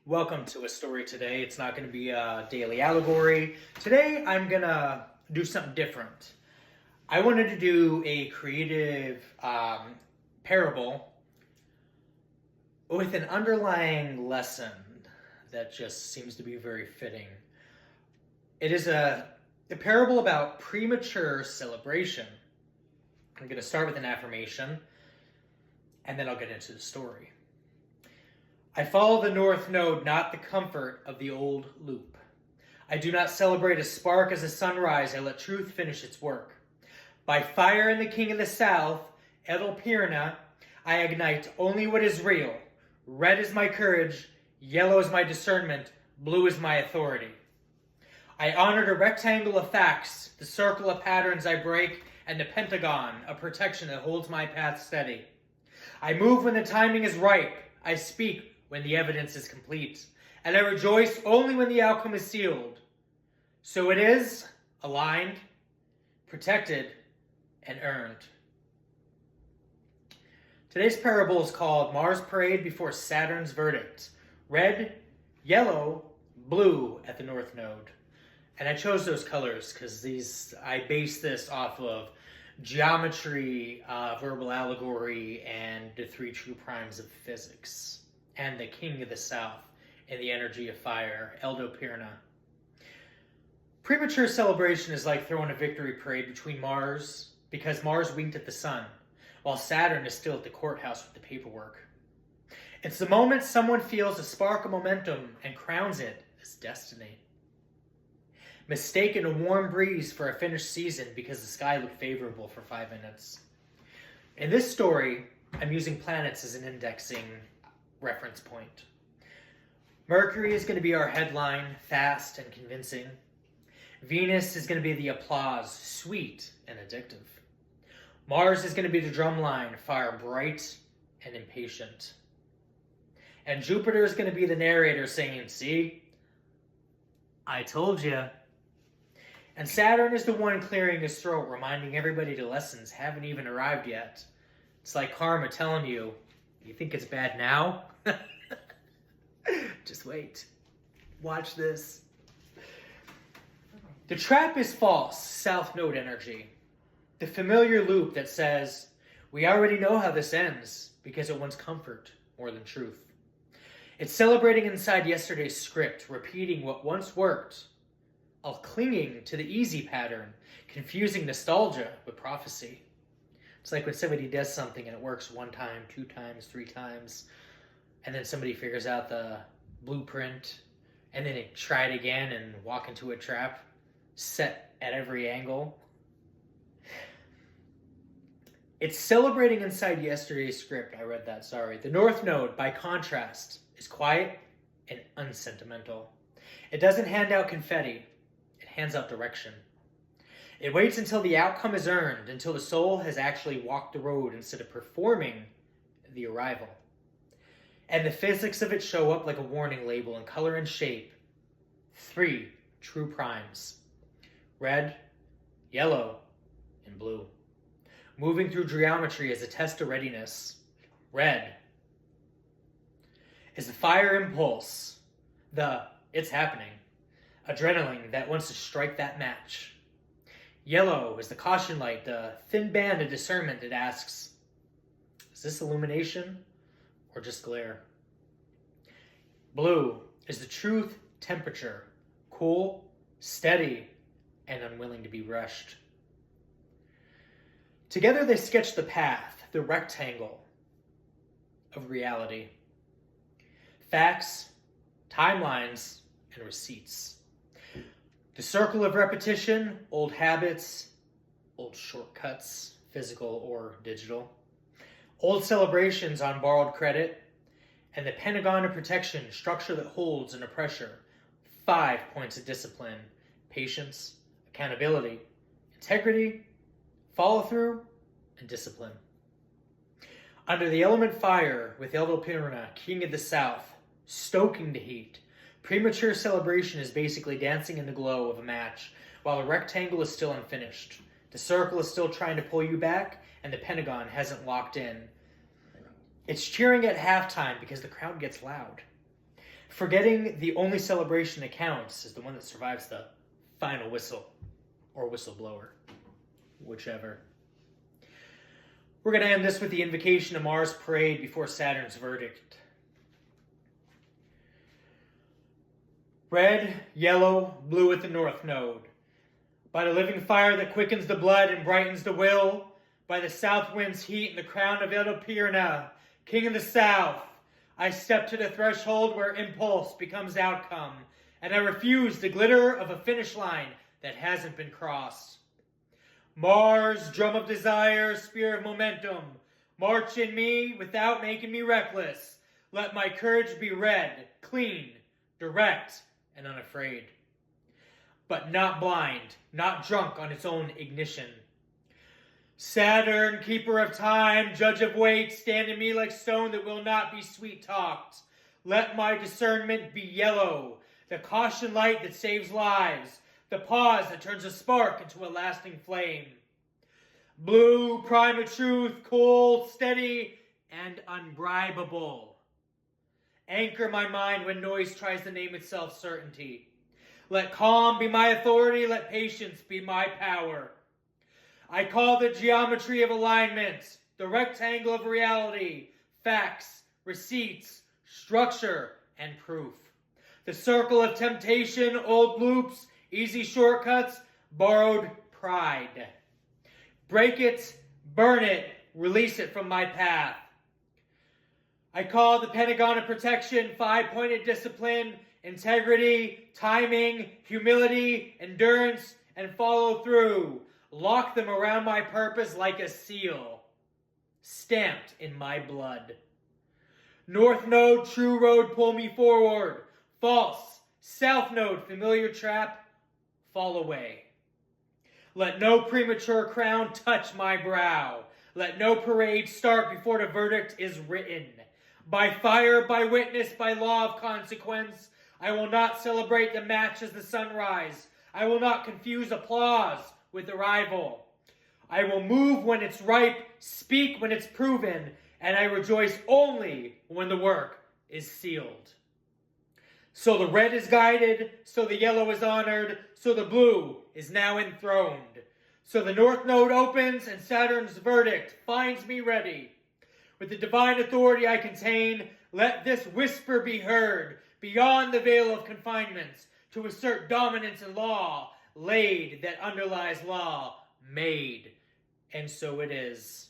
Welcome to a story today. It's not going to be a daily allegory. Today I'm going to do something different. I wanted to do a creative parable with an underlying lesson that just seems to be very fitting. It is a parable about premature celebration. I'm going to start with an affirmation, and then I'll get into the story. I follow the north node, not the comfort of the old loop. I do not celebrate a spark as a sunrise. I let truth finish its work. By fire in the king of the south, Edelpirna, I ignite only what is real. Red is my courage, yellow is my discernment, blue is my authority. I honored a rectangle of facts, the circle of patterns I break, and the pentagon, a protection that holds my path steady. I move when the timing is ripe. I speak when the evidence is complete, and I rejoice only when the outcome is sealed. So it is, aligned, protected, and earned. Today's parable is called Mars Parade Before Saturn's Verdict. Red, yellow, blue at the north node. And I chose those colors because I based this off of geometry, verbal allegory, and the three true primes of physics. And the king of the south and the energy of fire, Edelpirna. Premature celebration is like throwing a victory parade between Mars, because Mars winked at the sun, while Saturn is still at the courthouse with the paperwork. It's the moment someone feels a spark of momentum and crowns it as destiny. Mistaken a warm breeze for a finished season because the sky looked favorable for 5 minutes. In this story, I'm using planets as an indexing reference point. Mercury is going to be our headline, fast and convincing. Venus is going to be the applause, sweet and addictive. Mars is going to be the drumline, fire bright and impatient. And Jupiter is going to be the narrator saying, "See, I told you." And Saturn is the one clearing his throat, reminding everybody the lessons haven't even arrived yet. It's like karma telling you, you think it's bad now? Just wait. Watch this. The trap is false, south node energy. The familiar loop that says, we already know how this ends because it wants comfort more than truth. It's celebrating inside yesterday's script, repeating what once worked, while clinging to the easy pattern, confusing nostalgia with prophecy. It's like when somebody does something and it works 1 time, 2 times, 3 times, and then somebody figures out the blueprint, and then they try it again and walk into a trap set at every angle. It's celebrating inside yesterday's script. I read that, sorry. The North Node, by contrast, is quiet and unsentimental. It doesn't hand out confetti. It hands out direction. It waits until the outcome is earned, until the soul has actually walked the road instead of performing the arrival. And the physics of it show up like a warning label in color and shape. 3 true primes. Red, yellow, and blue. Moving through geometry as a test of readiness. Red is the fire impulse, the it's happening, adrenaline that wants to strike that match. Yellow is the caution light, the thin band of discernment that asks, is this illumination or just glare? Blue is the truth temperature, cool, steady, and unwilling to be rushed. Together they sketch the path, the rectangle of reality. Facts, timelines, and receipts. The circle of repetition, old habits, old shortcuts, physical or digital. Old celebrations on borrowed credit, and the pentagon of protection, structure that holds under pressure. 5 points of discipline, patience, accountability, integrity, follow-through, and discipline. Under the element fire, with Edelpirna, king of the south, stoking the heat, premature celebration is basically dancing in the glow of a match, while the rectangle is still unfinished. The circle is still trying to pull you back, and the pentagon hasn't locked in. It's cheering at halftime because the crowd gets loud. Forgetting the only celebration that counts is the one that survives the final whistle, or whistleblower, whichever. We're going to end this with the invocation of Mars' parade before Saturn's verdict. Red, yellow, blue at the north node. By the living fire that quickens the blood and brightens the will, by the south wind's heat and the crown of Elopirna, king of the south, I step to the threshold where impulse becomes outcome, and I refuse the glitter of a finish line that hasn't been crossed. Mars, drum of desire, spear of momentum, march in me without making me reckless. Let my courage be red, clean, direct, and unafraid. But not blind, not drunk on its own ignition. Saturn, keeper of time, judge of weight, stand in me like stone that will not be sweet-talked. Let my discernment be yellow, the caution light that saves lives, the pause that turns a spark into a lasting flame. Blue, prime of truth, cold, steady, and unbribable. Anchor my mind when noise tries to name itself certainty. Let calm be my authority, let patience be my power. I call the geometry of alignment, the rectangle of reality, facts, receipts, structure, and proof. The circle of temptation, old loops, easy shortcuts, borrowed pride. Break it, burn it, release it from my path. I call the pentagon of protection, five-pointed discipline, integrity, timing, humility, endurance, and follow through. Lock them around my purpose like a seal, stamped in my blood. North node, true road, pull me forward. False, south node, familiar trap, fall away. Let no premature crown touch my brow. Let no parade start before the verdict is written. By fire, by witness, by law of consequence, I will not celebrate the match as the sunrise. I will not confuse applause with arrival. I will move when it's ripe, speak when it's proven, and I rejoice only when the work is sealed. So the red is guided, so the yellow is honored, so the blue is now enthroned. So the north node opens and Saturn's verdict finds me ready. With the divine authority I contain, let this whisper be heard beyond the veil of confinements to assert dominance in law, laid that underlies law, made. And so it is.